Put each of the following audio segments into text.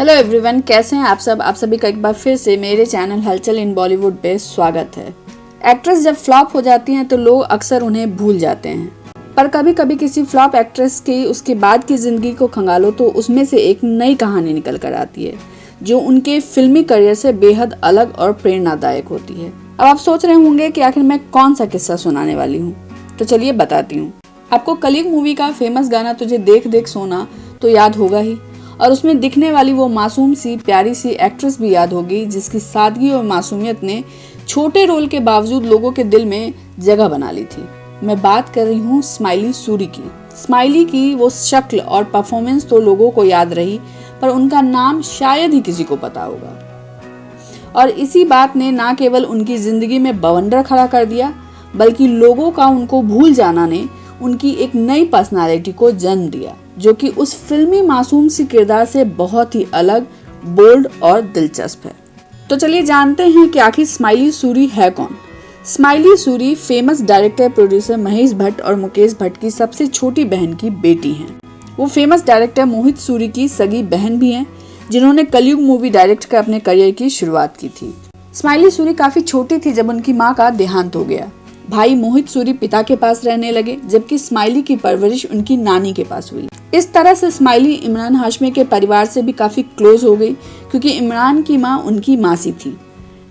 Hello everyone, कैसे हैं आप सब। आप सभी का एक बार फिर से मेरे चैनल हलचल इन बॉलीवुड पे स्वागत है। एक्ट्रेस जब फ्लॉप हो जाती हैं तो लोग अक्सर उन्हें भूल जाते हैं, पर कभी कभी किसी फ्लॉप एक्ट्रेस की उसके बाद की जिंदगी को खंगालो तो उसमें से एक नई कहानी निकल कर आती है जो उनके फिल्मी करियर से बेहद अलग और प्रेरणादायक होती है। अब आप सोच रहे होंगे कि आखिर मैं कौन सा किस्सा सुनाने वाली हूँ, तो चलिए बताती हूँ। आपको कलयुग मूवी का फेमस गाना तुझे देख देख सोना तो याद होगा ही, और उसमें दिखने वाली वो मासूम सी प्यारी सी एक्ट्रेस भी याद होगी जिसकी सादगी और मासूमियत ने छोटे रोल के बावजूद लोगों के दिल में जगह बना ली थी। मैं बात कर रही हूँ स्माइली सूरी की। स्माइली की वो शक्ल और परफॉर्मेंस तो लोगों को याद रही, पर उनका नाम शायद ही किसी को पता होगा। और इसी बात ने ना केवल उनकी जिंदगी में बवंडर खड़ा कर दिया, बल्कि लोगों का उनको भूल जाना ने उनकी एक नई पर्सनालिटी को जन्म दिया, जो कि उस फिल्मी मासूम सी किरदार से बहुत ही अलग, बोल्ड और दिलचस्प है। तो चलिए जानते हैं कि आखिर स्माइली सूरी है कौन। Smiley Suri famous director producer Mahesh Bhatt और मुकेश भट्ट की सबसे छोटी बहन की बेटी हैं। वो फेमस डायरेक्टर मोहित सूरी की सगी बहन भी हैं, जिन्होंने कलयुग मूवी डायरेक्ट कर अपने करियर की शुरुआत की थी। स्माइली सूरी काफी छोटी थी जब उनकी माँ का देहांत हो गया। भाई मोहित सूरी पिता के पास रहने लगे, जबकि स्माइली की परवरिश उनकी नानी के पास हुई। इस तरह से स्माइली इमरान हाशमी के परिवार से भी काफी क्लोज हो गई, क्योंकि इमरान की माँ उनकी मासी थी।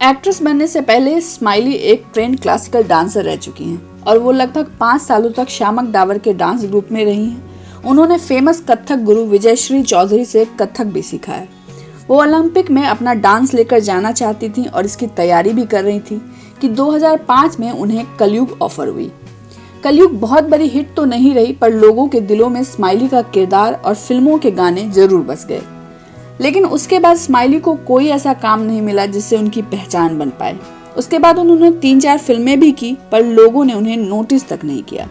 एक्ट्रेस बनने से पहले स्माइली एक ट्रेंड क्लासिकल डांसर रह चुकी हैं, और वो लगभग 5 सालों तक शामक डावर के डांस ग्रुप में रही हैं। उन्होंने फेमस कथक गुरु विजयश्री चौधरी से कथक भी सीखा है। वो ओलंपिक में अपना डांस लेकर जाना चाहती थी और इसकी तैयारी भी कर रही थी कि 2005 में उन्हें कलयुग ऑफर हुई। कलयुग बहुत बड़ी हिट तो नहीं रही, पर लोगों के दिलों में स्माइली का किरदार और फिल्मों के गाने जरूर बस गए। लेकिन उसके बाद स्माइली को कोई ऐसा काम नहीं मिला जिससे उनकी पहचान बन पाए। उसके बाद उन्होंने 3-4 फिल्में भी की, पर लोगों ने उन्हें नोटिस तक नहीं किया।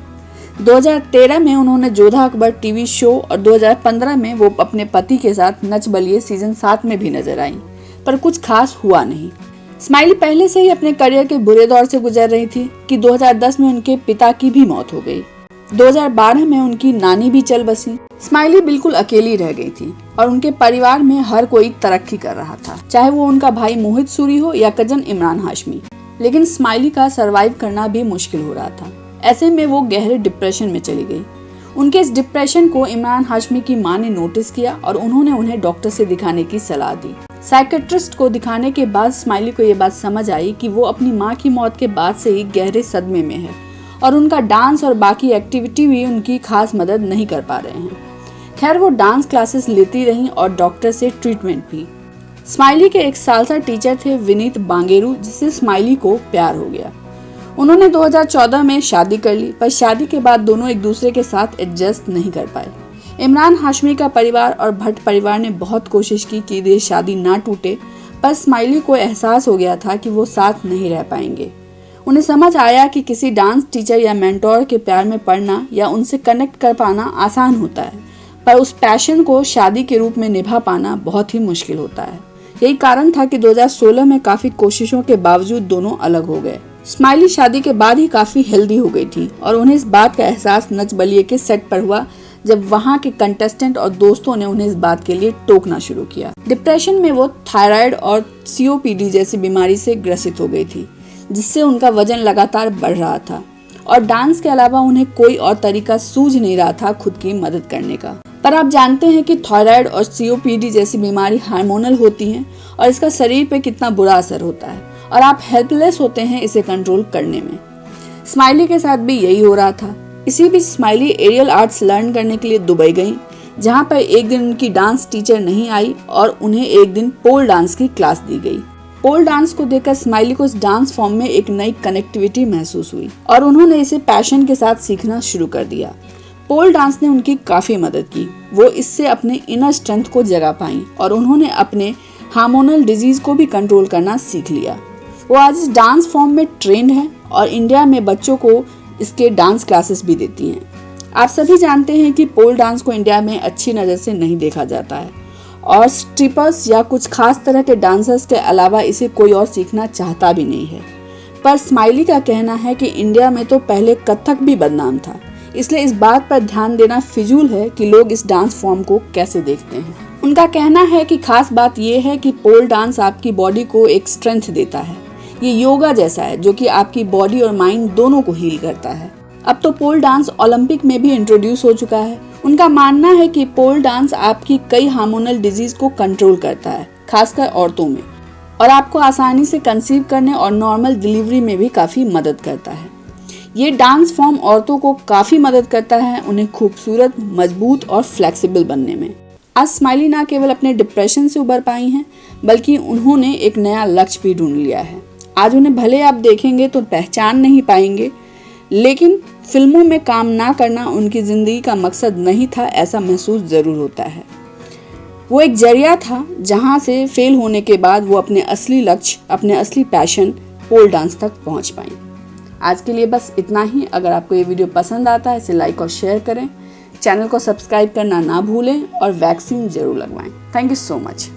2013 में उन्होंने जोधा अकबर टीवी शो और 2015 में वो अपने पति के साथ नच बलिए सीजन 7 में भी नजर आई, पर कुछ खास हुआ नहीं। स्माइली पहले से ही अपने करियर के बुरे दौर से गुजर रही थी कि 2010 में उनके पिता की भी मौत हो गई। 2012 में उनकी नानी भी चल बसी। स्माइली बिल्कुल अकेली रह गई थी, और उनके परिवार में हर कोई तरक्की कर रहा था, चाहे वो उनका भाई मोहित सूरी हो या कजन इमरान हाशमी। लेकिन स्माइली का सरवाइव करना भी मुश्किल हो रहा था। ऐसे में वो गहरे डिप्रेशन में चली गई। उनके इस डिप्रेशन को इमरान हाशमी की मां ने नोटिस किया और उन्होंने उन्हें डॉक्टर से दिखाने की सलाह दी। साइकेट्रिस्ट को दिखाने के बाद स्माइली को ये बात समझ आई कि वो अपनी मां की मौत के बाद से ही गहरे सदमे में है, और उनका डांस और बाकी एक्टिविटी भी उनकी खास मदद नहीं कर पा रहे हैं। खैर, वो डांस क्लासेस लेती रहीं और डॉक्टर से ट्रीटमेंट भी। स्माइली के एक सालसा टीचर थे विनीत बांगेरू, जिससे स्माइली को प्यार हो गया। उन्होंने 2014 में शादी कर ली, पर शादी के बाद दोनों एक दूसरे के साथ एडजस्ट नहीं कर पाए। इमरान हाशमी का परिवार और भट्ट परिवार ने बहुत कोशिश की कि ये शादी ना टूटे, पर स्माइली को एहसास हो गया था कि वो साथ नहीं रह पाएंगे। उन्हें समझ आया कि किसी डांस टीचर या मेंटोर के प्यार में पड़ना या उनसे कनेक्ट कर पाना आसान होता है, पर उस पैशन को शादी के रूप में निभा पाना बहुत ही मुश्किल होता है। यही कारण था कि 2016 में काफी कोशिशों के बावजूद दोनों अलग हो गए। स्माइली शादी के बाद ही काफी हेल्दी हो गई थी, और उन्हें इस बात का एहसास नच बलिए के सेट पर हुआ, जब वहां के कंटेस्टेंट और दोस्तों ने उन्हें इस बात के लिए टोकना शुरू किया। डिप्रेशन में वो थायराइड और COPD जैसी बीमारी से ग्रसित हो गई थी, जिससे उनका वजन लगातार बढ़ रहा था, और डांस के अलावा उन्हें कोई और तरीका सूझ नहीं रहा था खुद की मदद करने का। पर आप जानते हैं कि थायराइड और COPD जैसी बीमारी हार्मोनल होती हैं, और इसका शरीर पे कितना बुरा असर होता है, और आप हेल्पलेस होते हैं इसे कंट्रोल करने में। स्माइली के साथ भी यही हो रहा था। इसी बीच स्माइली एरियल आर्ट्स लर्न करने के लिए दुबई गई, जहां पर एक दिन उनकी डांस टीचर नहीं आई और उन्हें एक दिन पोल डांस की क्लास दी गई। पोल डांस को देखकर स्माइली को इस डांस फॉर्म में एक नई कनेक्टिविटी महसूस हुई, और उन्होंने इसे पैशन के साथ सीखना शुरू कर दिया। पोल डांस ने उनकी काफी मदद की। वो इससे अपने इनर स्ट्रेंथ को जगा पाई, और उन्होंने अपने हार्मोनल डिजीज को भी कंट्रोल करना सीख लिया। वो आज इस डांस फॉर्म में ट्रेंड है, और इंडिया में बच्चों को इसके डांस क्लासेस भी देती हैं। आप सभी जानते हैं कि पोल डांस को इंडिया में अच्छी नज़र से नहीं देखा जाता है, और स्ट्रिपर्स या कुछ खास तरह के डांसर्स के अलावा इसे कोई और सीखना चाहता भी नहीं है। पर स्माइली का कहना है कि इंडिया में तो पहले कथक भी बदनाम था, इसलिए इस बात पर ध्यान देना फिजूल है कि लोग इस डांस फॉर्म को कैसे देखते हैं। उनका कहना है कि खास बात यह है कि पोल डांस आपकी बॉडी को एक स्ट्रेंथ देता है। ये योगा जैसा है जो कि आपकी बॉडी और माइंड दोनों को हील करता है। अब तो पोल डांस ओलंपिक में भी इंट्रोड्यूस हो चुका है। उनका मानना है कि पोल डांस आपकी कई हार्मोनल डिजीज को कंट्रोल करता है, खासकर औरतों में, और आपको आसानी से कंसीव करने और नॉर्मल डिलीवरी में भी काफ़ी मदद करता है। ये डांस फॉर्म औरतों को काफ़ी मदद करता है उन्हें खूबसूरत, मजबूत और फ्लेक्सिबल बनने में। आज स्माइली ना केवल अपने डिप्रेशन से उबर पाई हैं, बल्कि उन्होंने एक नया लक्ष्य भी ढूंढ लिया है। आज उन्हें भले आप देखेंगे तो पहचान नहीं पाएंगे, लेकिन फिल्मों में काम ना करना उनकी ज़िंदगी का मकसद नहीं था, ऐसा महसूस ज़रूर होता है। वो एक जरिया था जहाँ से फेल होने के बाद वो अपने असली लक्ष्य, अपने असली पैशन पोल डांस तक पहुँच पाई। आज के लिए बस इतना ही। अगर आपको ये वीडियो पसंद आता है इसे लाइक और शेयर करें, चैनल को सब्सक्राइब करना ना भूलें और वैक्सीन ज़रूर लगवाएं। Thank you so much.